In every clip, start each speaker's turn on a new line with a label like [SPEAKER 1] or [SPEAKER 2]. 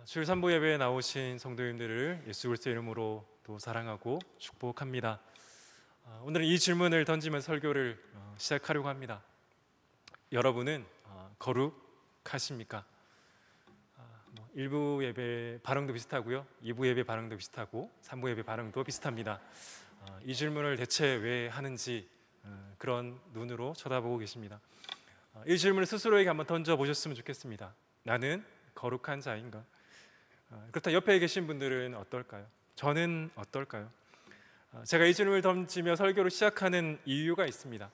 [SPEAKER 1] 주일 3부 예배에 나오신 성도님들을 예수 그리스도의 이름으로 또 사랑하고 축복합니다. 오늘은 이 질문을 던지며 설교를 시작하려고 합니다. 여러분은 거룩하십니까? 1부 예배 반응도 비슷하고요, 2부 예배 반응도 비슷하고 3부 예배 반응도 비슷합니다. 이 질문을 대체 왜 하는지 그런 눈으로 쳐다보고 계십니다. 이 질문을 스스로에게 한번 던져보셨으면 좋겠습니다. 나는 거룩한 자인가? 그렇다 옆에 계신 분들은 어떨까요? 저는 어떨까요? 제가 이 질문을 던지며 설교를 시작하는 이유가 있습니다.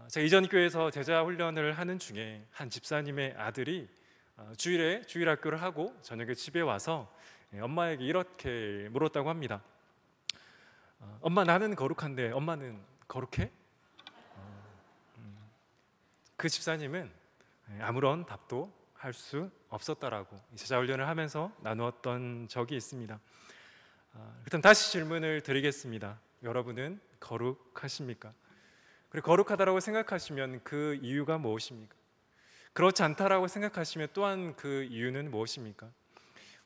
[SPEAKER 1] 제가 이전 교회에서 제자 훈련을 하는 중에 한 집사님의 아들이 주일에 주일학교를 하고 저녁에 집에 와서 엄마에게 이렇게 물었다고 합니다. 엄마, 나는 거룩한데 엄마는 거룩해? 그 집사님은 아무런 답도 할 수 없었다라고 제자 훈련을 하면서 나누었던 적이 있습니다. 그럼 다시 질문을 드리겠습니다. 여러분은 거룩하십니까? 그리고 거룩하다라고 생각하시면 그 이유가 무엇입니까? 그렇지 않다라고 생각하시면 또한 그 이유는 무엇입니까?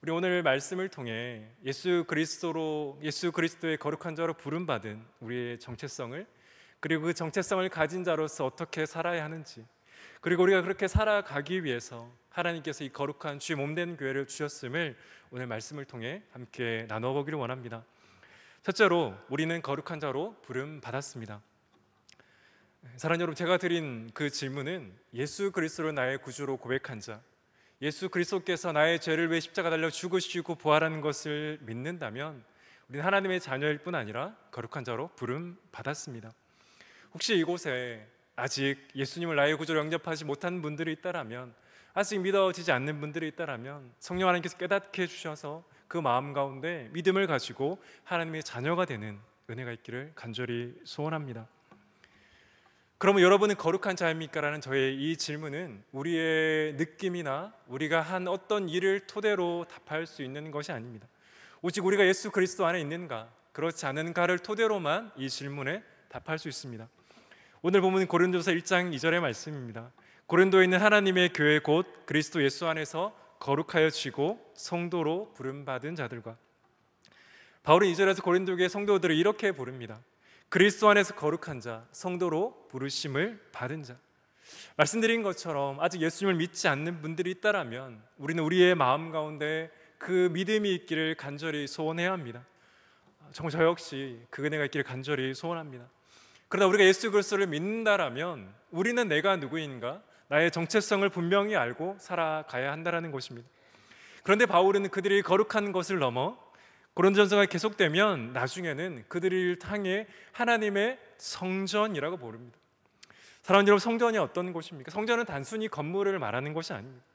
[SPEAKER 1] 우리 오늘 말씀을 통해 예수 그리스도의 거룩한 자로 부름받은 우리의 정체성을, 그리고 그 정체성을 가진 자로서 어떻게 살아야 하는지, 그리고 우리가 그렇게 살아가기 위해서 하나님께서 이 거룩한 주의 몸된 교회를 주셨음을 오늘 말씀을 통해 함께 나눠보기를 원합니다. 첫째로, 우리는 거룩한 자로 부름받았습니다. 사랑하는 여러분, 제가 드린 그 질문은 예수 그리스도를 나의 구주로 고백한 자, 예수 그리스도께서 나의 죄를 위해 십자가 달려 죽으시고 부활하는 것을 믿는다면 우리는 하나님의 자녀일 뿐 아니라 거룩한 자로 부름받았습니다. 혹시 이곳에 아직 예수님을 나의 구주로 영접하지 못한 분들이 있다라면, 아직 믿어지지 않는 분들이 있다라면 성령 하나님께서 깨닫게 해주셔서 그 마음 가운데 믿음을 가지고 하나님의 자녀가 되는 은혜가 있기를 간절히 소원합니다. 그러면 여러분은 거룩한 자입니까? 라는 저의 이 질문은 우리의 느낌이나 우리가 한 어떤 일을 토대로 답할 수 있는 것이 아닙니다. 오직 우리가 예수 그리스도 안에 있는가, 그렇지 않은가를 토대로만 이 질문에 답할 수 있습니다. 오늘 본문은 고린도서 1장 2절의 말씀입니다. 고린도에 있는 하나님의 교회 곧 그리스도 예수 안에서 거룩하여지고 성도로 부름받은 자들과, 바울은 2절에서 고린도 교회 성도들을 이렇게 부릅니다. 그리스도 안에서 거룩한 자, 성도로 부르심을 받은 자. 말씀드린 것처럼 아직 예수님을 믿지 않는 분들이 있다라면 우리는 우리의 마음 가운데 그 믿음이 있기를 간절히 소원해야 합니다. 정말 저 역시 그 은혜가 있기를 간절히 소원합니다. 그러나 우리가 예수 그리스도를 믿는다라면 우리는 내가 누구인가, 나의 정체성을 분명히 알고 살아가야 한다는 것입니다. 그런데 바울은 그들이 거룩한 것을 넘어 고린도전서가 계속되면 나중에는 그들을 향해 하나님의 성전이라고 부릅니다. 사랑하는 여러분, 성전이 어떤 곳입니까? 성전은 단순히 건물을 말하는 것이 아닙니다.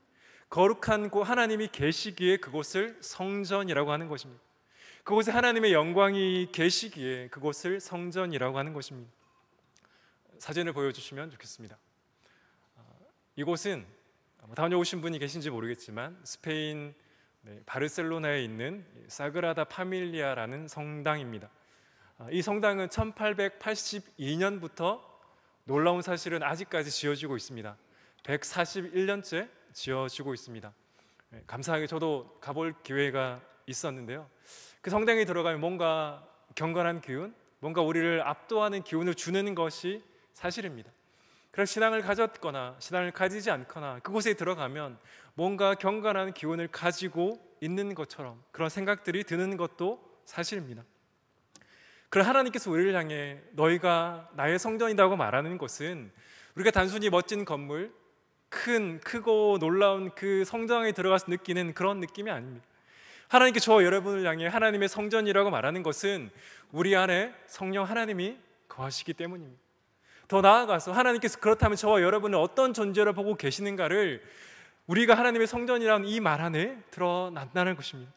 [SPEAKER 1] 거룩한 곳, 하나님이 계시기에 그곳을 성전이라고 하는 것입니다. 그곳에 하나님의 영광이 계시기에 그곳을 성전이라고 하는 것입니다. 사진을 보여주시면 좋겠습니다. 이곳은 다녀오신 분이 계신지 모르겠지만 스페인 바르셀로나에 있는 사그라다 파밀리아라는 성당입니다. 이 성당은 1882년부터 놀라운 사실은 아직까지 지어지고 있습니다. 141년째 지어지고 있습니다. 감사하게 저도 가볼 기회가 있었는데요, 그 성당에 들어가면 뭔가 경건한 기운, 뭔가 우리를 압도하는 기운을 주는 것이 사실입니다. 그래서 신앙을 가졌거나 신앙을 가지지 않거나 그곳에 들어가면 뭔가 경건한 기운을 가지고 있는 것처럼 그런 생각들이 드는 것도 사실입니다. 그러나 하나님께서 우리를 향해 너희가 나의 성전이라고 말하는 것은 우리가 단순히 멋진 건물, 크고 놀라운 그 성전에 들어가서 느끼는 그런 느낌이 아닙니다. 하나님께 저와 여러분을 향해 하나님의 성전이라고 말하는 것은 우리 안에 성령 하나님이 거하시기 때문입니다. 더 나아가서 하나님께서 그렇다면 저와 여러분은 어떤 존재로 보고 계시는가를 우리가 하나님의 성전이라는 이 말 안에 드러난다는 것입니다.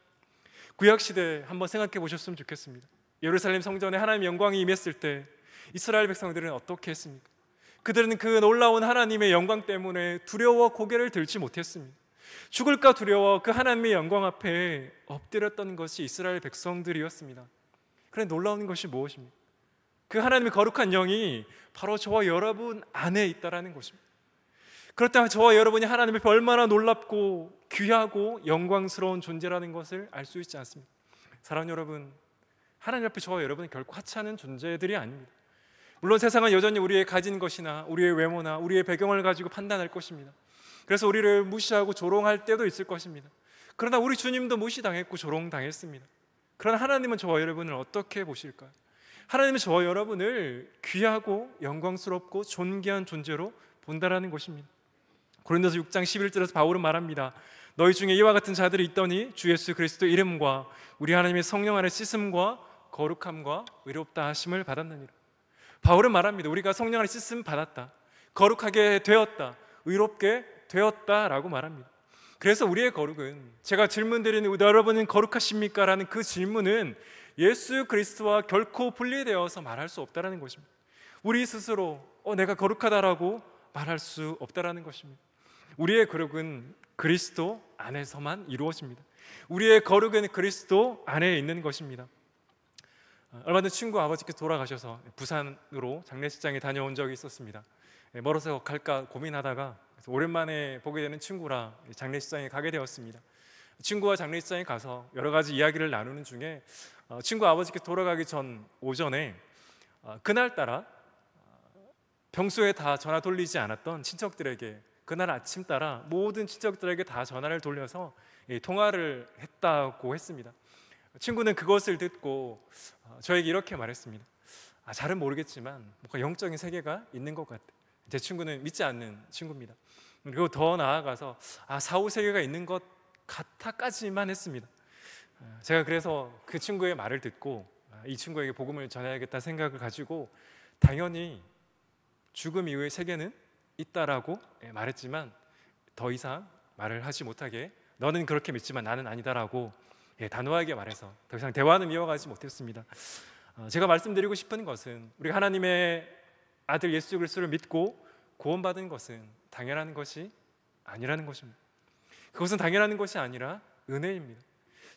[SPEAKER 1] 구약시대 한번 생각해 보셨으면 좋겠습니다. 예루살렘 성전에 하나님의 영광이 임했을 때 이스라엘 백성들은 어떻게 했습니까? 그들은 그 놀라운 하나님의 영광 때문에 두려워 고개를 들지 못했습니다. 죽을까 두려워 그 하나님의 영광 앞에 엎드렸던 것이 이스라엘 백성들이었습니다. 그런데 놀라운 것이 무엇입니까? 그 하나님의 거룩한 영이 바로 저와 여러분 안에 있다는 것입니다. 그렇다면 저와 여러분이 하나님 앞에 얼마나 놀랍고 귀하고 영광스러운 존재라는 것을 알 수 있지 않습니까? 사랑하는 여러분, 하나님 앞에 저와 여러분은 결코 하찮은 존재들이 아닙니다. 물론 세상은 여전히 우리의 가진 것이나 우리의 외모나 우리의 배경을 가지고 판단할 것입니다. 그래서 우리를 무시하고 조롱할 때도 있을 것입니다. 그러나 우리 주님도 무시당했고 조롱당했습니다. 그러나 하나님은 저와 여러분을 어떻게 보실까요? 하나님은 저와 여러분을 귀하고 영광스럽고 존귀한 존재로 본다라는 것입니다. 고린도서 6장 11절에서 바울은 말합니다. 너희 중에 이와 같은 자들이 있더니 주 예수 그리스도 이름과 우리 하나님의 성령 안에 씻음과 거룩함과 의롭다 하심을 받았느니라. 바울은 말합니다. 우리가 성령 안에 씻음 받았다, 거룩하게 되었다, 의롭게 되었다라고 말합니다. 그래서 우리의 거룩은, 제가 질문 드리는 여러분은 거룩하십니까? 라는 그 질문은 예수 그리스도와 결코 분리되어서 말할 수 없다라는 것입니다. 우리 스스로 내가 거룩하다라고 말할 수 없다라는 것입니다. 우리의 거룩은 그리스도 안에서만 이루어집니다. 우리의 거룩은 그리스도 안에 있는 것입니다. 얼마 전 친구 아버지께서 돌아가셔서 부산으로 장례식장에 다녀온 적이 있었습니다. 멀어서 갈까 고민하다가 오랜만에 보게 되는 친구라 장례식장에 가게 되었습니다. 친구와 장례식장에 가서 여러 가지 이야기를 나누는 중에 친구 아버지께서 돌아가기 전 오전에 그날따라 평소에 다 전화 돌리지 않았던 친척들에게 그날 아침 따라 모든 친척들에게 다 전화를 돌려서 통화를 했다고 했습니다. 친구는 그것을 듣고 저에게 이렇게 말했습니다. 잘은 모르겠지만 뭔가 영적인 세계가 있는 것 같아. 제 친구는 믿지 않는 친구입니다. 그리고 더 나아가서 사후 세계가 있는 것 같아까지만 했습니다. 제가 그래서 그 친구의 말을 듣고 이 친구에게 복음을 전해야겠다 생각을 가지고 당연히 죽음 이후의 세계는 있다라고 말했지만 더 이상 말을 하지 못하게 너는 그렇게 믿지만 나는 아니다라고 단호하게 말해서 더 이상 대화는 이어가지 못했습니다. 제가 말씀드리고 싶은 것은 우리가 하나님의 아들 예수 그리스도를 믿고 구원받은 것은 당연한 것이 아니라는 것입니다. 그것은 당연한 것이 아니라 은혜입니다.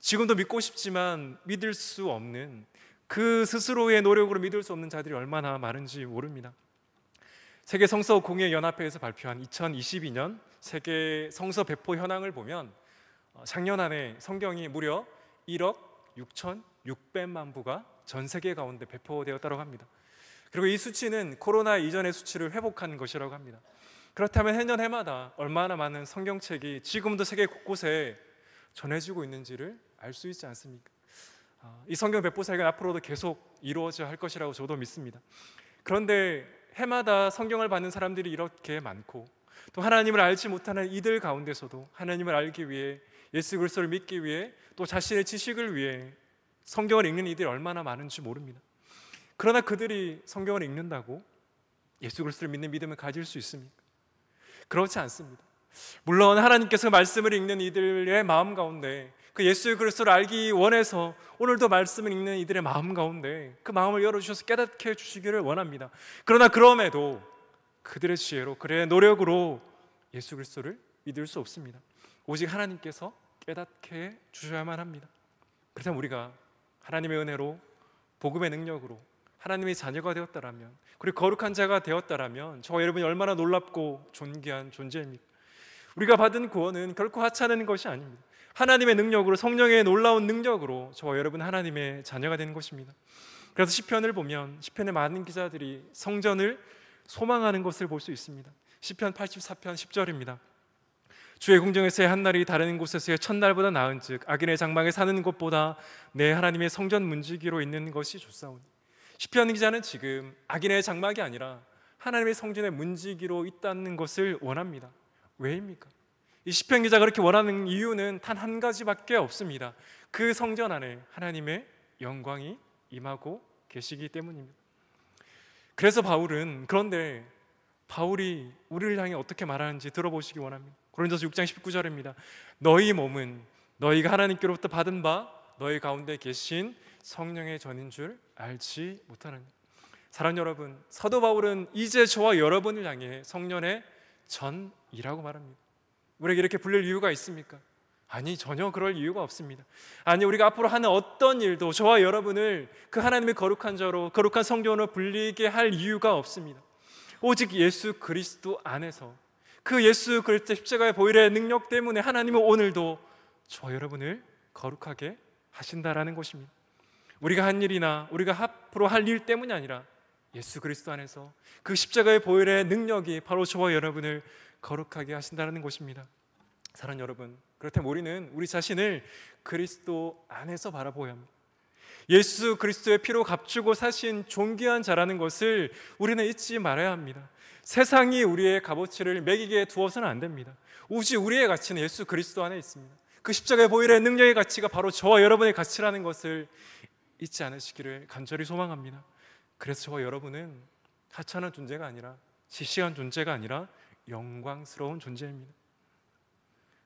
[SPEAKER 1] 지금도 믿고 싶지만 믿을 수 없는, 그 스스로의 노력으로 믿을 수 없는 자들이 얼마나 많은지 모릅니다. 세계 성서 공예 연합회에서 발표한 2022년 세계 성서 배포 현황을 보면 작년 한 해 성경이 무려 1억 6,600만 부가 전 세계 가운데 배포되었다고 합니다. 그리고 이 수치는 코로나 이전의 수치를 회복한 것이라고 합니다. 그렇다면 해년 해마다 얼마나 많은 성경책이 지금도 세계 곳곳에 전해지고 있는지를 알 수 있지 않습니까? 이 성경 배포 사역은 앞으로도 계속 이루어져야 할 것이라고 저도 믿습니다. 그런데 해마다 성경을 받는 사람들이 이렇게 많고 또 하나님을 알지 못하는 이들 가운데서도 하나님을 알기 위해, 예수 그리스도를 믿기 위해, 또 자신의 지식을 위해 성경을 읽는 이들이 얼마나 많은지 모릅니다. 그러나 그들이 성경을 읽는다고 예수 그리스도를 믿는 믿음을 가질 수 있습니까? 그렇지 않습니다. 물론 하나님께서 말씀을 읽는 이들의 마음 가운데, 그 예수 그리스도를 알기 원해서 오늘도 말씀을 읽는 이들의 마음 가운데 그 마음을 열어주셔서 깨닫게 해주시기를 원합니다. 그러나 그럼에도 그들의 지혜로, 그들의 노력으로 예수 그리스도를 믿을 수 없습니다. 오직 하나님께서 깨닫게 해주셔야만 합니다. 그래서 우리가 하나님의 은혜로, 복음의 능력으로 하나님의 자녀가 되었다라면, 그리고 거룩한 자가 되었다라면 저와 여러분이 얼마나 놀랍고 존귀한 존재입니까? 우리가 받은 구원은 결코 하찮은 것이 아닙니다. 하나님의 능력으로, 성령의 놀라운 능력으로 저와 여러분 하나님의 자녀가 되는 것입니다. 그래서 시편을 보면 시편의 많은 기자들이 성전을 소망하는 것을 볼 수 있습니다. 시편 84편 10절입니다. 주의 궁정에서의 한날이 다른 곳에서의 첫날보다 나은즉 악인의 장막에 사는 것보다 내 하나님의 성전 문지기로 있는 것이 좋사오니. 시편 기자는 지금 악인의 장막이 아니라 하나님의 성전의 문지기로 있다는 것을 원합니다. 왜입니까? 이 시편 기자가 그렇게 원하는 이유는 단 한 가지밖에 없습니다. 그 성전 안에 하나님의 영광이 임하고 계시기 때문입니다. 그래서 그런데 바울이 우리를 향해 어떻게 말하는지 들어보시기 원합니다. 고린도서 6장 19절입니다. 너희 몸은 너희가 하나님께로부터 받은 바 너희 가운데 계신 성령의 전인 줄 알지 못하느냐. 사랑하는 여러분, 사도 바울은 이제 저와 여러분을 향해 성령의 전이라고 말합니다. 우리에게 이렇게 불릴 이유가 있습니까? 아니, 전혀 그럴 이유가 없습니다. 아니, 우리가 앞으로 하는 어떤 일도 저와 여러분을 그 하나님의 거룩한 자로, 거룩한 성전으로 불리게 할 이유가 없습니다. 오직 예수 그리스도 안에서 그 예수 그리스도 십자가의 보혈의 능력 때문에 하나님은 오늘도 저와 여러분을 거룩하게 하신다라는 것입니다. 우리가 한 일이나 우리가 앞으로 할 일 때문이 아니라 예수 그리스도 안에서 그 십자가의 보혈의 능력이 바로 저와 여러분을 거룩하게 하신다는 것입니다. 사랑하는 여러분, 그렇다면 우리는 우리 자신을 그리스도 안에서 바라보아야 합니다. 예수 그리스도의 피로 값주고 사신 존귀한 자라는 것을 우리는 잊지 말아야 합니다. 세상이 우리의 값어치를 매기게 두어서는 안 됩니다. 오직 우리의 가치는 예수 그리스도 안에 있습니다. 그 십자가의 보혈의 능력의 가치가 바로 저와 여러분의 가치라는 것을 잊지 않으시기를 간절히 소망합니다. 그래서 저와 여러분은 하찮은 존재가 아니라 시시한 존재가 아니라 영광스러운 존재입니다.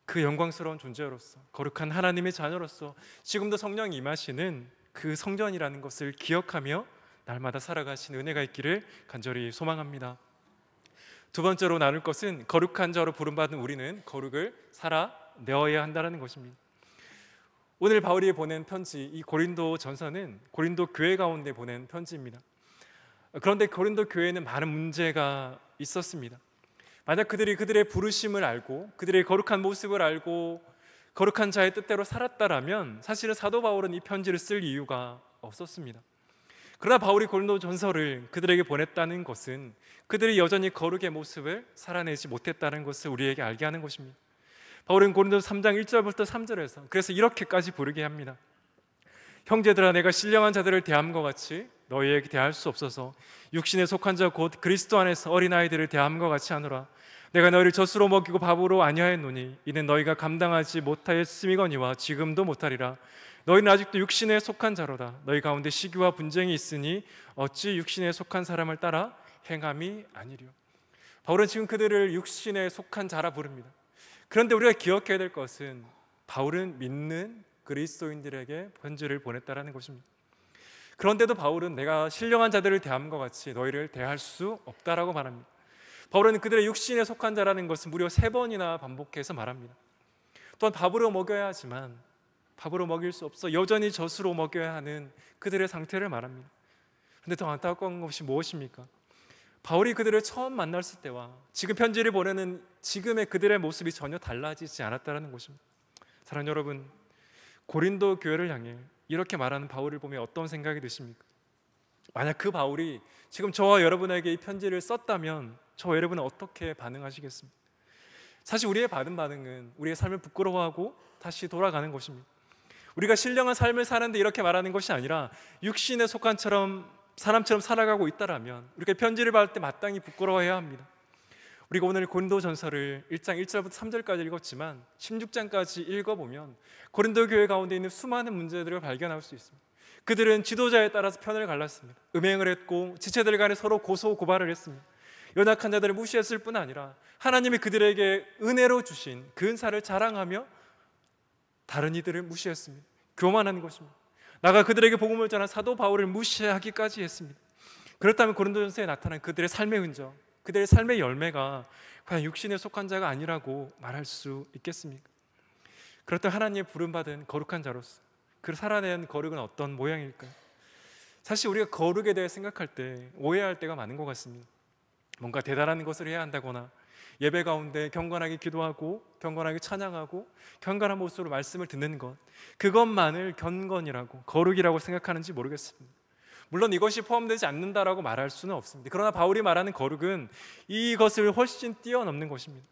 [SPEAKER 1] 그 영광스러운 존재로서 거룩한 하나님의 자녀로서 지금도 성령이 임하시는 그 성전이라는 것을 기억하며 날마다 살아가신 은혜가 있기를 간절히 소망합니다. 두 번째로 나눌 것은 거룩한 자로 부름받은 우리는 거룩을 살아내어야 한다는 것입니다. 오늘 바울이 보낸 편지, 이 고린도 전서는 고린도 교회 가운데 보낸 편지입니다. 그런데 고린도 교회에는 많은 문제가 있었습니다. 만약 그들의 부르심을 알고 그들의 거룩한 모습을 알고 거룩한 자의 뜻대로 살았다라면 사실은 사도 바울은 이 편지를 쓸 이유가 없었습니다. 그러나 바울이 고린도 전서를 그들에게 보냈다는 것은 그들이 여전히 거룩의 모습을 살아내지 못했다는 것을 우리에게 알게 하는 것입니다. 바울은 고린도 3장 1절부터 3절에서 그래서 이렇게까지 부르게 합니다. 형제들아, 내가 신령한 자들을 대함과 같이 너희에게 대할 수 없어서 육신에 속한 자 곧 그리스도 안에서 어린아이들을 대함과 같이 하노라. 내가 너희를 젖으로 먹이고 밥으로 아니하였노니 이는 너희가 감당하지 못하였음이거니와 지금도 못하리라. 너희는 아직도 육신에 속한 자로다. 너희 가운데 시기와 분쟁이 있으니 어찌 육신에 속한 사람을 따라 행함이 아니리요. 바울은 지금 그들을 육신에 속한 자라 부릅니다. 그런데 우리가 기억해야 될 것은 바울은 믿는 그리스도인들에게 편지를 보냈다라는 것입니다. 그런데도 바울은 내가 신령한 자들을 대함과 같이 너희를 대할 수 없다라고 말합니다. 바울은 그들의 육신에 속한 자라는 것은 무려 3번이나 반복해서 말합니다. 또한 밥으로 먹여야 하지만 밥으로 먹일 수 없어 여전히 젖으로 먹여야 하는 그들의 상태를 말합니다. 그런데 더 안타까운 것이 무엇입니까? 바울이 그들을 처음 만났을 때와 지금 편지를 보내는 지금의 그들의 모습이 전혀 달라지지 않았다는 것입니다. 사랑하는 여러분, 고린도 교회를 향해 이렇게 말하는 바울을 보면 어떤 생각이 드십니까? 만약 그 바울이 지금 저와 여러분에게 이 편지를 썼다면 저와 여러분은 어떻게 반응하시겠습니까? 사실 우리의 받은 반응은 우리의 삶을 부끄러워하고 다시 돌아가는 것입니다. 우리가 신령한 삶을 사는데 이렇게 말하는 것이 아니라 육신에 속한 사람처럼 살아가고 있다라면 우리가 편지를 받을 때 마땅히 부끄러워해야 합니다. 우리가 오늘 고린도 전서를 1장 1절부터 3절까지 읽었지만 16장까지 읽어보면 고린도 교회 가운데 있는 수많은 문제들을 발견할 수 있습니다. 그들은 지도자에 따라서 편을 갈랐습니다. 음행을 했고 지체들 간에 서로 고소 고발을 했습니다. 연약한 자들을 무시했을 뿐 아니라 하나님이 그들에게 은혜로 주신 그 은사를 자랑하며 다른 이들을 무시했습니다. 교만한 것입니다. 나가 그들에게 복음을 전한 사도 바울을 무시하기까지 했습니다. 그렇다면 고린도전서에 나타난 그들의 삶의 흔적, 그들의 삶의 열매가 과연 육신에 속한 자가 아니라고 말할 수 있겠습니까? 그렇다면 하나님의 부름받은 거룩한 자로서 그 살아낸 거룩은 어떤 모양일까요? 사실 우리가 거룩에 대해 생각할 때 오해할 때가 많은 것 같습니다. 뭔가 대단한 것을 해야 한다거나 예배 가운데 경건하게 기도하고 경건하게 찬양하고 경건한 모습으로 말씀을 듣는 것, 그것만을 경건이라고 거룩이라고 생각하는지 모르겠습니다. 물론 이것이 포함되지 않는다라고 말할 수는 없습니다. 그러나 바울이 말하는 거룩은 이것을 훨씬 뛰어넘는 것입니다.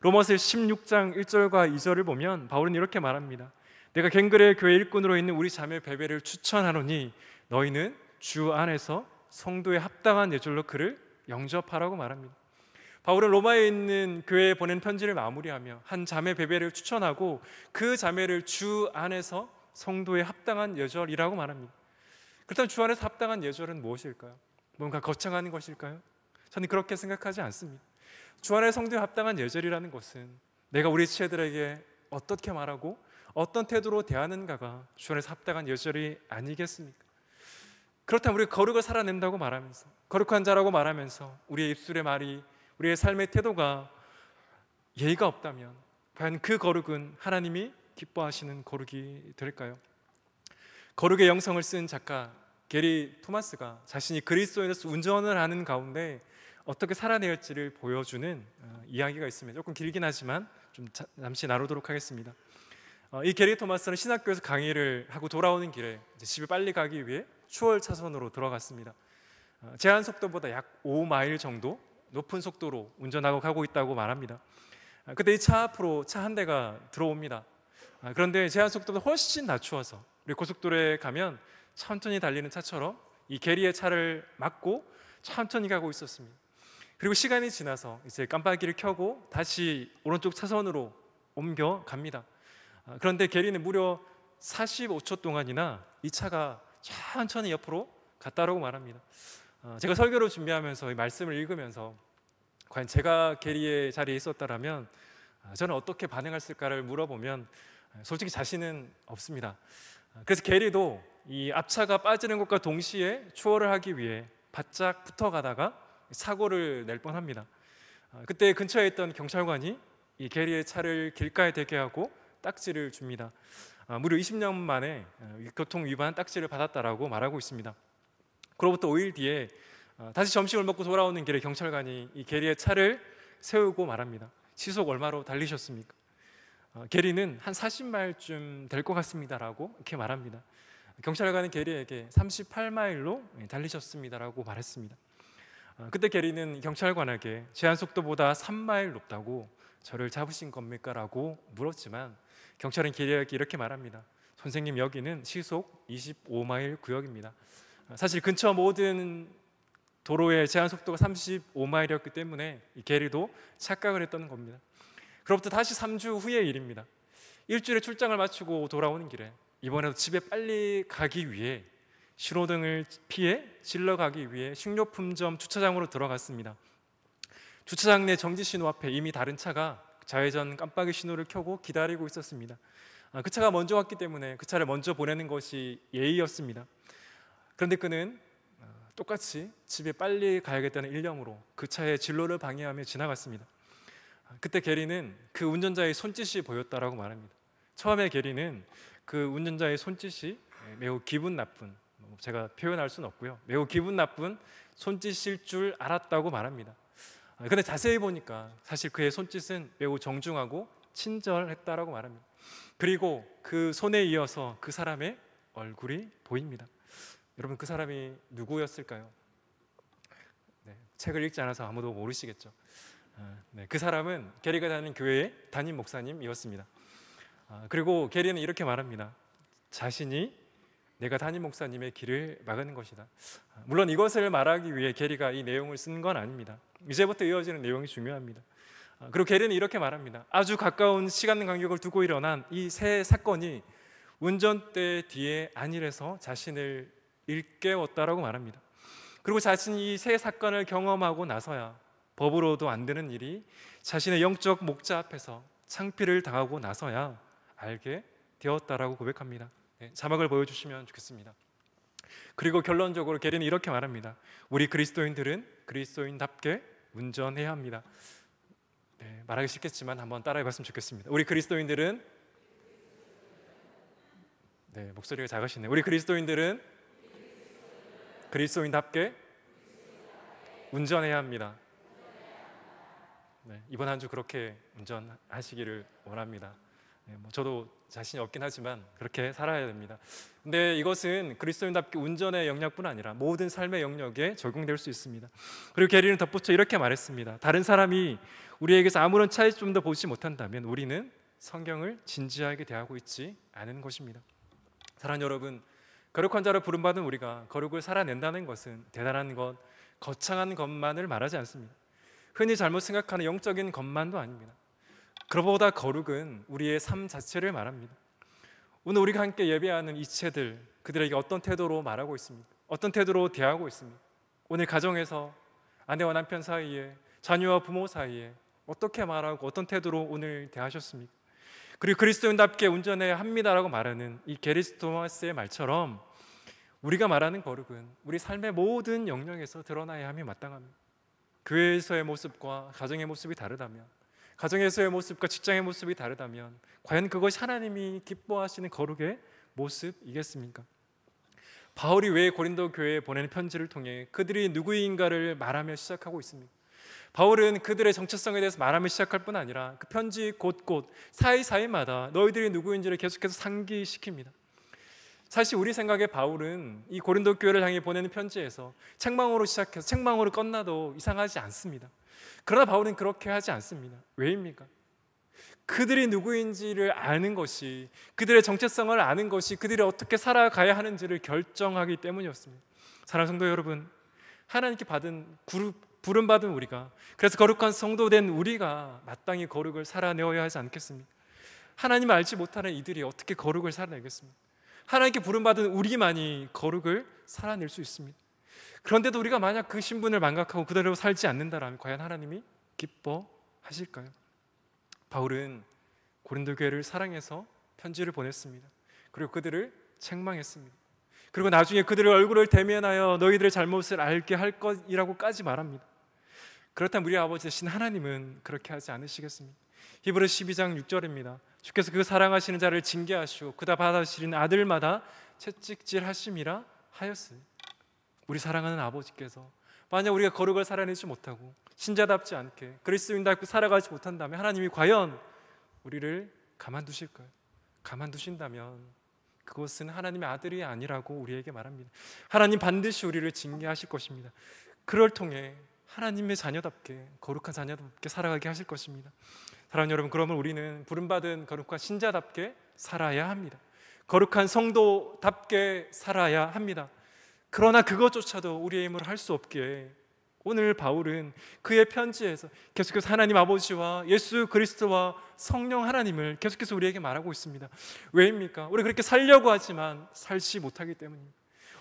[SPEAKER 1] 로마서 16장 1절과 2절을 보면 바울은 이렇게 말합니다. 내가 갱그레 교회 일꾼으로 있는 우리 자매 베베를 추천하노니 너희는 주 안에서 성도에 합당한 예절로 그를 영접하라고 말합니다. 바울은 로마에 있는 교회에 보낸 편지를 마무리하며 한 자매 베베를 추천하고 그 자매를 주 안에서 성도에 합당한 예절이라고 말합니다. 그렇다면 주 안에서 합당한 예절은 무엇일까요? 뭔가 거창한 것일까요? 저는 그렇게 생각하지 않습니다. 주 안에 성도에 합당한 예절이라는 것은 내가 우리 지체들에게 어떻게 말하고 어떤 태도로 대하는가가 주 안에서 합당한 예절이 아니겠습니까? 그렇다면 우리가 거룩을 살아낸다고 말하면서 거룩한 자라고 말하면서 우리의 입술의 말이 우리의 삶의 태도가 예의가 없다면 과연 그 거룩은 하나님이 기뻐하시는 거룩이 될까요? 거룩의 영성을 쓴 작가 게리 토마스가 자신이 그리스도인으로서 운전을 하는 가운데 어떻게 살아낼지를 보여주는 이야기가 있습니다. 조금 길긴 하지만 좀 잠시 나누도록 하겠습니다. 이 게리 토마스는 신학교에서 강의를 하고 돌아오는 길에 이제 집에 빨리 가기 위해 추월 차선으로 들어갔습니다. 제한 속도보다 약 5마일 정도 높은 속도로 운전하고 가고 있다고 말합니다. 그때 이 차 앞으로 차 한 대가 들어옵니다. 그런데 제한 속도보다 훨씬 낮추어서 우리 고속도로에 가면 천천히 달리는 차처럼 이 게리의 차를 막고 천천히 가고 있었습니다. 그리고 시간이 지나서 이제 깜빡이를 켜고 다시 오른쪽 차선으로 옮겨 갑니다. 그런데 게리는 무려 45초 동안이나 이 차가 천천히 옆으로 갔다라고 말합니다. 제가 설교를 준비하면서 이 말씀을 읽으면서 과연 제가 게리의 자리에 있었다라면 저는 어떻게 반응했을까를 물어보면 솔직히 자신은 없습니다. 그래서 게리도 이 앞차가 빠지는 것과 동시에 추월을 하기 위해 바짝 붙어가다가 사고를 낼 뻔합니다. 그때 근처에 있던 경찰관이 이 게리의 차를 길가에 대기하고 딱지를 줍니다. 무려 20년 만에 교통 위반 딱지를 받았다라고 말하고 있습니다. 그로부터 5일 뒤에 다시 점심을 먹고 돌아오는 길에 경찰관이 이 게리의 차를 세우고 말합니다. 시속 얼마로 달리셨습니까? 게리는 한 40마일쯤 될 것 같습니다라고 이렇게 말합니다. 경찰관은 게리에게 38마일로 달리셨습니다라고 말했습니다. 그때 게리는 경찰관에게 제한 속도보다 3마일 높다고 저를 잡으신 겁니까? 라고 물었지만 경찰은 게리에게 이렇게 말합니다. 선생님, 여기는 시속 25마일 구역입니다. 사실 근처 모든 도로의 제한 속도가 35마일이었기 때문에 이 게리도 착각을 했던 겁니다. 그로부터 다시 3주 후의 일입니다. 일주일에 출장을 마치고 돌아오는 길에 이번에도 집에 빨리 가기 위해 신호등을 피해 질러 가기 위해 식료품점 주차장으로 들어갔습니다. 주차장 내 정지 신호 앞에 이미 다른 차가 좌회전 깜빡이 신호를 켜고 기다리고 있었습니다. 그 차가 먼저 왔기 때문에 그 차를 먼저 보내는 것이 예의였습니다. 그런데 그는 똑같이 집에 빨리 가야겠다는 일념으로 그 차의 진로를 방해하며 지나갔습니다. 그때 게리는 그 운전자의 손짓이 보였다라고 말합니다. 처음에 게리는 그 운전자의 손짓이 매우 기분 나쁜, 제가 표현할 수는 없고요, 매우 기분 나쁜 손짓일 줄 알았다고 말합니다. 그런데 자세히 보니까 사실 그의 손짓은 매우 정중하고 친절했다라고 말합니다. 그리고 그 손에 이어서 그 사람의 얼굴이 보입니다. 여러분, 그 사람이 누구였을까요? 책을 읽지 않아서 아무도 모르시겠죠. 그 사람은 게리가 다니는 교회의 담임 목사님이었습니다. 그리고 게리는 이렇게 말합니다. 자신이 내가 담임 목사님의 길을 막는 것이다. 물론 이것을 말하기 위해 게리가 이 내용을 쓴 건 아닙니다. 이제부터 이어지는 내용이 중요합니다. 그리고 게리는 이렇게 말합니다. 아주 가까운 시간 간격을 두고 일어난 이 세 사건이 운전대 뒤에 안일해서 자신을 일깨웠다라고 말합니다. 그리고 자신이 이 세 사건을 경험하고 나서야 법으로도 안 되는 일이 자신의 영적 목자 앞에서 창피를 당하고 나서야 알게 되었다라고 고백합니다. 자막을 보여주시면 좋겠습니다. 그리고 결론적으로 게리는 이렇게 말합니다. 우리 그리스도인들은 그리스도인답게 운전해야 합니다. 말하기 쉽겠지만 한번 따라해봤으면 좋겠습니다. 우리 그리스도인들은, 목소리가 작으시네요. 우리 그리스도인들은 그리스도인답게 운전해야 합니다. 이번 한 주 그렇게 운전하시기를 원합니다. 저도 자신이 없긴 하지만 그렇게 살아야 됩니다. 근데 이것은 그리스도인답게 운전의 영역뿐 아니라 모든 삶의 영역에 적용될 수 있습니다. 그리고 게리는 덧붙여 이렇게 말했습니다. 다른 사람이 우리에게서 아무런 차이점도 보지 못한다면 우리는 성경을 진지하게 대하고 있지 않은 것입니다. 사랑하는 여러분, 거룩한 자로 부름받은 우리가 거룩을 살아낸다는 것은 대단한 것, 거창한 것만을 말하지 않습니다. 흔히 잘못 생각하는 영적인 것만도 아닙니다. 그보다 거룩은 우리의 삶 자체를 말합니다. 오늘 우리가 함께 예배하는 이체들, 그들에게 어떤 태도로 말하고 있습니까? 어떤 태도로 대하고 있습니까? 오늘 가정에서 아내와 남편 사이에, 자녀와 부모 사이에 어떻게 말하고 어떤 태도로 오늘 대하셨습니까? 그리고 그리스도인답게 운전해야 합니다라고 말하는 이 게리 토마스의 말처럼 우리가 말하는 거룩은 우리 삶의 모든 영역에서 드러나야 함이 마땅합니다. 교회에서의 모습과 가정의 모습이 다르다면, 가정에서의 모습과 직장의 모습이 다르다면 과연 그것이 하나님이 기뻐하시는 거룩의 모습이겠습니까? 바울이 왜 고린도 교회에 보내는 편지를 통해 그들이 누구인가를 말하며 시작하고 있습니까? 바울은 그들의 정체성에 대해서 말하기 시작할 뿐 아니라 그 편지 곳곳 사이사이마다 너희들이 누구인지를 계속해서 상기시킵니다. 사실 우리 생각에 바울은 이 고린도 교회를 향해 보내는 편지에서 책망으로 시작해서 책망으로 끝나도 이상하지 않습니다. 그러나 바울은 그렇게 하지 않습니다. 왜입니까? 그들이 누구인지를 아는 것이, 그들의 정체성을 아는 것이 그들이 어떻게 살아가야 하는지를 결정하기 때문이었습니다. 사랑하는 성도 여러분, 하나님께 부름받은 우리가, 그래서 거룩한 성도된 우리가 마땅히 거룩을 살아내어야 하지 않겠습니까? 하나님을 알지 못하는 이들이 어떻게 거룩을 살아내겠습니까? 하나님께 부름받은 우리만이 거룩을 살아낼 수 있습니다. 그런데도 우리가 만약 그 신분을 망각하고 그대로 살지 않는다면 과연 하나님이 기뻐하실까요? 바울은 고린도 교회를 사랑해서 편지를 보냈습니다. 그리고 그들을 책망했습니다. 그리고 나중에 그들의 얼굴을 대면하여 너희들의 잘못을 알게 할 것이라고까지 말합니다. 그렇다면 우리 아버지 되신 하나님은 그렇게 하지 않으시겠습니까? 히브리서 12장 6절입니다. 주께서 그 사랑하시는 자를 징계하시고 그다 받아들이는 아들마다 채찍질하심이라 하였으니, 우리 사랑하는 아버지께서 만약 우리가 거룩을 살아내지 못하고 신자답지 않게 그리스도인답게 살아가지 못한다면 하나님이 과연 우리를 가만두실까요? 가만두신다면 그것은 하나님의 아들이 아니라고 우리에게 말합니다. 하나님 반드시 우리를 징계하실 것입니다. 그를 통해 하나님의 자녀답게, 거룩한 자녀답게 살아가게 하실 것입니다. 사랑하는 여러분, 그러면 우리는 부름받은 거룩한 신자답게 살아야 합니다. 거룩한 성도답게 살아야 합니다. 그러나 그것조차도 우리의 힘으로 할 수 없기에 오늘 바울은 그의 편지에서 계속해서 하나님 아버지와 예수 그리스도와 성령 하나님을 계속해서 우리에게 말하고 있습니다. 왜입니까? 우리 그렇게 살려고 하지만 살지 못하기 때문입니다.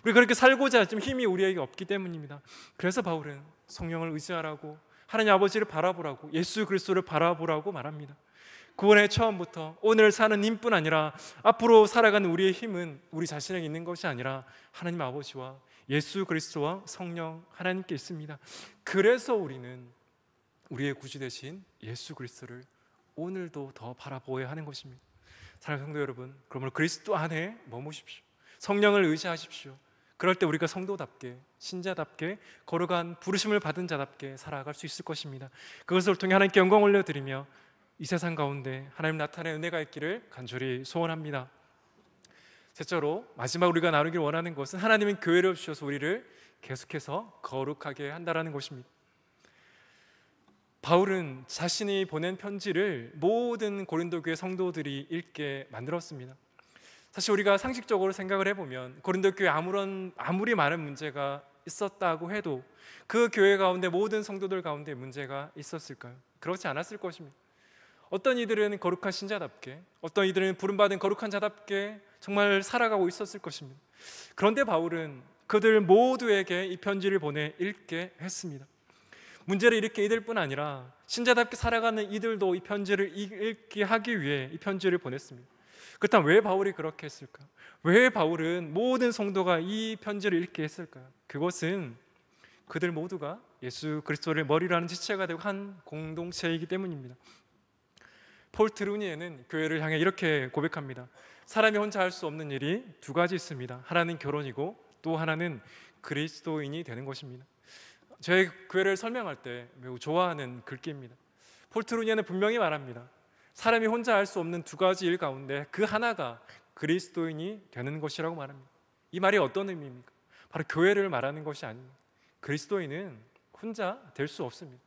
[SPEAKER 1] 우리 그렇게 살고자 하지만 힘이 우리에게 없기 때문입니다. 그래서 바울은 성령을 의지하라고, 하나님 아버지를 바라보라고, 예수 그리스도를 바라보라고 말합니다. 구원의 처음부터 오늘 사는 힘뿐 아니라 앞으로 살아가는 우리의 힘은 우리 자신에게 있는 것이 아니라 하나님 아버지와 예수 그리스도와 성령 하나님께 있습니다. 그래서 우리는 우리의 구주 되신 예수 그리스도를 오늘도 더 바라보아야 하는 것입니다. 사랑하는 성도 여러분, 그러므로 그리스도 안에 머무십시오. 성령을 의지하십시오. 그럴 때 우리가 성도답게, 신자답게, 거룩한 부르심을 받은 자답게 살아갈 수 있을 것입니다. 그것을 통해 하나님께 영광 올려드리며 이 세상 가운데 하나님 나타내 은혜가 있기를 간절히 소원합니다. 셋째로, 마지막 우리가 나누길 원하는 것은 하나님은 교회를 주셔서 우리를 계속해서 거룩하게 한다라는 것입니다. 바울은 자신이 보낸 편지를 모든 고린도 교회 성도들이 읽게 만들었습니다. 사실 우리가 상식적으로 생각을 해보면 고린도 교회에 아무리 많은 문제가 있었다고 해도 그 교회 가운데 모든 성도들 가운데 문제가 있었을까요? 그렇지 않았을 것입니다. 어떤 이들은 거룩한 신자답게, 어떤 이들은 부름받은 거룩한 자답게 정말 살아가고 있었을 것입니다. 그런데 바울은 그들 모두에게 이 편지를 보내 읽게 했습니다. 문제를 일으킨 이들뿐 아니라 신자답게 살아가는 이들도 이 편지를 읽게 하기 위해 이 편지를 보냈습니다. 그렇다면 왜 바울이 그렇게 했을까요? 왜 바울은 모든 성도가 이 편지를 읽게 했을까요? 그것은 그들 모두가 예수 그리스도를 머리로 하는 지체가 되고 한 공동체이기 때문입니다. 폴 트루니에는 교회를 향해 이렇게 고백합니다. 사람이 혼자 할 수 없는 일이 두 가지 있습니다. 하나는 결혼이고 또 하나는 그리스도인이 되는 것입니다. 저희 교회를 설명할 때 매우 좋아하는 글귀입니다. 폴 트루니에는 분명히 말합니다. 사람이 혼자 할 수 없는 두 가지 일 가운데 그 하나가 그리스도인이 되는 것이라고 말합니다. 이 말이 어떤 의미입니까? 바로 교회를 말하는 것이 아닙니다. 그리스도인은 혼자 될 수 없습니다.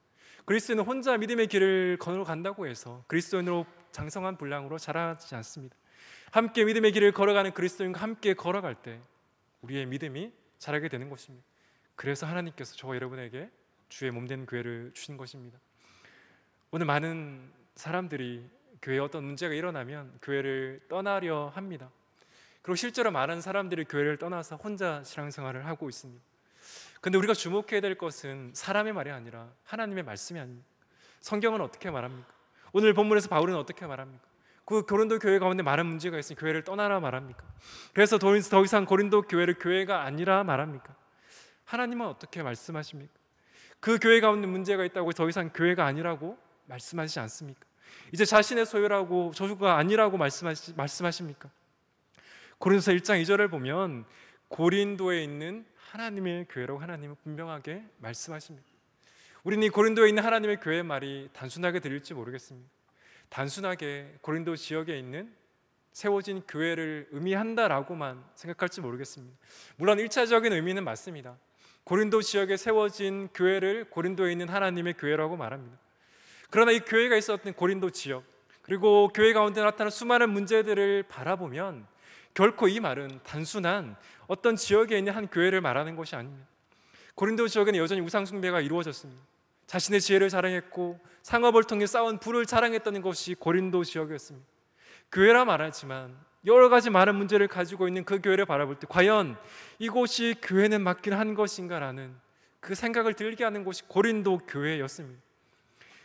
[SPEAKER 1] 그리스도인은 혼자 믿음의 길을 걸어간다고 해서 그리스도인으로 장성한 분량으로 자라지 않습니다. 함께 믿음의 길을 걸어가는 그리스도인과 함께 걸어갈 때 우리의 믿음이 자라게 되는 것입니다. 그래서 하나님께서 저와 여러분에게 주의 몸된 교회를 주신 것입니다. 오늘 많은 사람들이 교회에 어떤 문제가 일어나면 교회를 떠나려 합니다. 그리고 실제로 많은 사람들이 교회를 떠나서 혼자 신앙생활을 하고 있습니다. 그런데 우리가 주목해야 될 것은 사람의 말이 아니라 하나님의 말씀이 아닙니다. 성경은 어떻게 말합니까? 오늘 본문에서 바울은 어떻게 말합니까? 그 고린도 교회 가운데 많은 문제가 있으니 교회를 떠나라 말합니까? 그래서 더 이상 고린도 교회를 교회가 아니라 말합니까? 하나님은 어떻게 말씀하십니까? 그 교회 가운데 문제가 있다고 더 이상 교회가 아니라고 말씀하시지 않습니까? 이제 자신의 소유라고 소유가 아니라고 말씀하십니까? 고린도서 1장 2절을 보면 고린도에 있는 하나님의 교회라고 하나님은 분명하게 말씀하십니다. 우리는 이 고린도에 있는 하나님의 교회의 말이 단순하게 들릴지 모르겠습니다. 단순하게 고린도 지역에 있는 세워진 교회를 의미한다라고만 생각할지 모르겠습니다. 물론 1차적인 의미는 맞습니다. 고린도 지역에 세워진 교회를 고린도에 있는 하나님의 교회라고 말합니다. 그러나 이 교회가 있었던 고린도 지역, 그리고 교회 가운데 나타난 수많은 문제들을 바라보면 결코 이 말은 단순한 어떤 지역에 있는 한 교회를 말하는 것이 아닙니다. 고린도 지역에는 여전히 우상 숭배가 이루어졌습니다. 자신의 지혜를 자랑했고 상업을 통해 쌓은 부를 자랑했던 것이 고린도 지역이었습니다. 교회라 말하지만 여러 가지 많은 문제를 가지고 있는 그 교회를 바라볼 때 과연 이곳이 교회는 맞긴 한 것인가라는 그 생각을 들게 하는 곳이 고린도 교회였습니다.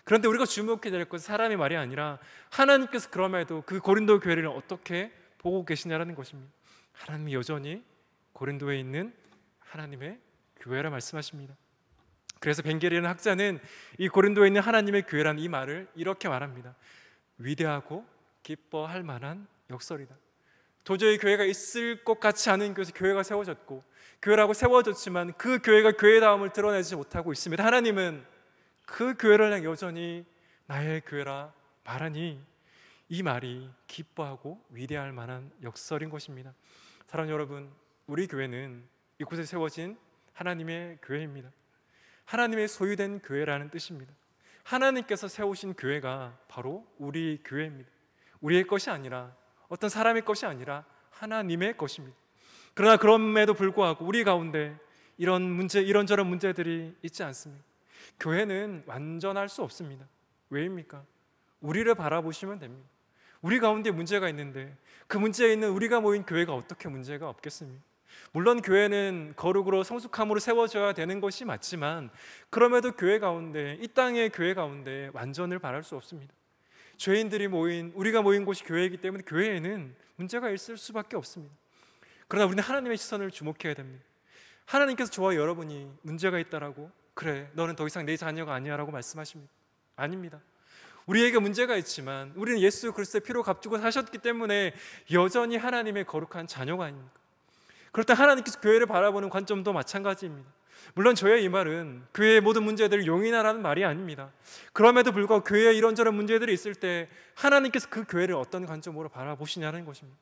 [SPEAKER 1] 그런데 우리가 주목해야 될 것은 사람의 말이 아니라 하나님께서 그럼에도 그 고린도 교회를 어떻게 보고 계시냐라는 것입니다. 하나님이 여전히 고린도에 있는 하나님의 교회라 말씀하십니다. 그래서 벵게리라는 학자는 이 고린도에 있는 하나님의 교회라는 이 말을 이렇게 말합니다. 위대하고 기뻐할 만한 역설이다. 도저히 교회가 있을 것 같지 않은 곳에 교회가 세워졌고 교회라고 세워졌지만 그 교회가 교회다움을 드러내지 못하고 있습니다. 하나님은 그 교회를 향해 여전히 나의 교회라 말하니 이 말이 기뻐하고 위대할 만한 역설인 것입니다. 사랑하는 여러분, 우리 교회는 이곳에 세워진 하나님의 교회입니다. 하나님의 소유된 교회라는 뜻입니다. 하나님께서 세우신 교회가 바로 우리 교회입니다. 우리의 것이 아니라 어떤 사람의 것이 아니라 하나님의 것입니다. 그러나 그럼에도 불구하고 우리 가운데 이런저런 문제들이 있지 않습니까? 교회는 완전할 수 없습니다. 왜입니까? 우리를 바라보시면 됩니다. 우리 가운데 문제가 있는데 그 문제에 있는 우리가 모인 교회가 어떻게 문제가 없겠습니까? 물론 교회는 거룩으로 성숙함으로 세워져야 되는 것이 맞지만 그럼에도 교회 가운데, 이 땅의 교회 가운데 완전을 바랄 수 없습니다. 죄인들이 모인, 우리가 모인 곳이 교회이기 때문에 교회에는 문제가 있을 수밖에 없습니다. 그러나 우리는 하나님의 시선을 주목해야 됩니다. 하나님께서 저와 여러분이 문제가 있다라고 그래 너는 더 이상 내 자녀가 아니야 라고 말씀하십니다. 아닙니다. 우리에게 문제가 있지만 우리는 예수 그리스도의 피로 값주고 사셨기 때문에 여전히 하나님의 거룩한 자녀가 아닙니까? 그럴 때 하나님께서 교회를 바라보는 관점도 마찬가지입니다. 물론 저의 이 말은 교회의 모든 문제들을 용인하라는 말이 아닙니다. 그럼에도 불구하고 교회에 이런저런 문제들이 있을 때 하나님께서 그 교회를 어떤 관점으로 바라보시냐는 것입니다.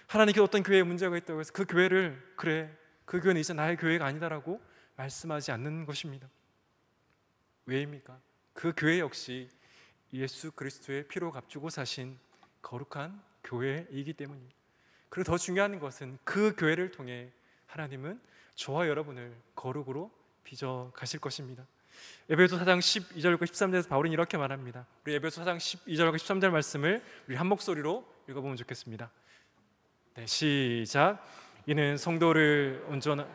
[SPEAKER 1] 하나님께서 어떤 교회에 문제가 있다고 해서 그 교회를 그래 그 교회는 이제 나의 교회가 아니다라고 말씀하지 않는 것입니다. 왜입니까? 그 교회 역시 예수 그리스도의 피로 값주고 사신 거룩한 교회이기 때문입니다. 그리고 더 중요한 것은 그 교회를 통해 하나님은 저와 여러분을 거룩으로 빚어 가실 것입니다. 에베소 4장 12절과 13절에서 바울은 이렇게 말합니다. 우리 에베소 4장 12절과 13절 말씀을 우리 한 목소리로 읽어보면 좋겠습니다. 네, 시작. 이는 성도를 온전한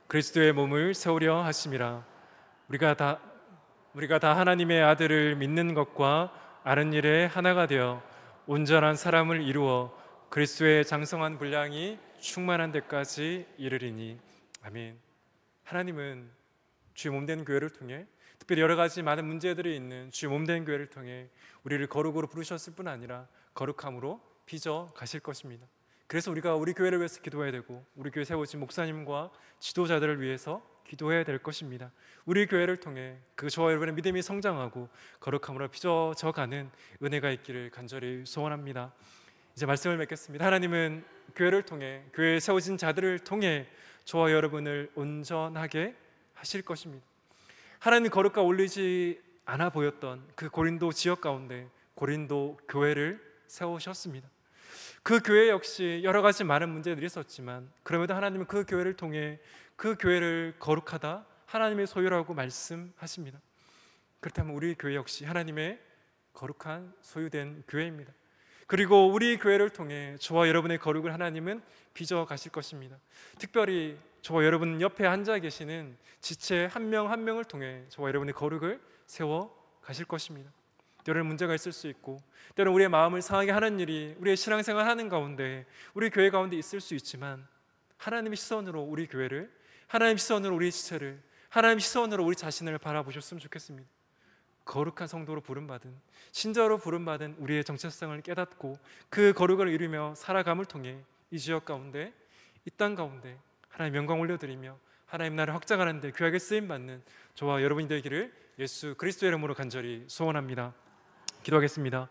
[SPEAKER 1] 그리스도의 몸을 세우려 하심이라. 우리가 다 하나님의 아들을 믿는 것과 아는 일에 하나가 되어 온전한 사람을 이루어 그리스도의 장성한 분량이 충만한 데까지 이르리니. 아멘. 하나님은 주의 몸된 교회를 통해 특별히 여러 가지 많은 문제들이 있는 주의 몸된 교회를 통해 우리를 거룩으로 부르셨을 뿐 아니라 거룩함으로 빚어 가실 것입니다. 그래서 우리가 우리 교회를 위해서 기도해야 되고 우리 교회 세워진 목사님과 지도자들을 위해서 기도해야 될 것입니다. 우리 교회를 통해 그 저와 여러분의 믿음이 성장하고 거룩함으로 빚어져 가는 은혜가 있기를 간절히 소원합니다. 이제 말씀을 맺겠습니다. 하나님은 교회를 통해 교회에 세워진 자들을 통해 저와 여러분을 온전하게 하실 것입니다. 하나님 거룩과 어울리지 않아 보였던 그 고린도 지역 가운데 고린도 교회를 세우셨습니다. 그 교회 역시 여러 가지 많은 문제들이 있었지만 그럼에도 하나님은 그 교회를 통해 그 교회를 거룩하다 하나님의 소유라고 말씀하십니다. 그렇다면 우리 교회 역시 하나님의 거룩한 소유된 교회입니다. 그리고 우리 교회를 통해 저와 여러분의 거룩을 하나님은 빚어 가실 것입니다. 특별히 저와 여러분 옆에 앉아 계시는 지체 한 명 한 명을 통해 저와 여러분의 거룩을 세워 가실 것입니다. 때로는 문제가 있을 수 있고 때로는 우리의 마음을 상하게 하는 일이 우리의 신앙생활 하는 가운데 우리 교회 가운데 있을 수 있지만 하나님의 시선으로 우리 교회를, 하나님의 시선으로 우리 지체를, 하나님의 시선으로 우리 자신을 바라보셨으면 좋겠습니다. 거룩한 성도로 부름받은, 신자로 부름받은 우리의 정체성을 깨닫고 그 거룩을 이루며 살아감을 통해 이 지역 가운데, 이 땅 가운데 하나님의 영광 올려드리며 하나님 나라를 확장하는 데 귀하게 쓰임 받는 저와 여러분이 되기를 예수 그리스도의 이름으로 간절히 소원합니다. 기도하겠습니다.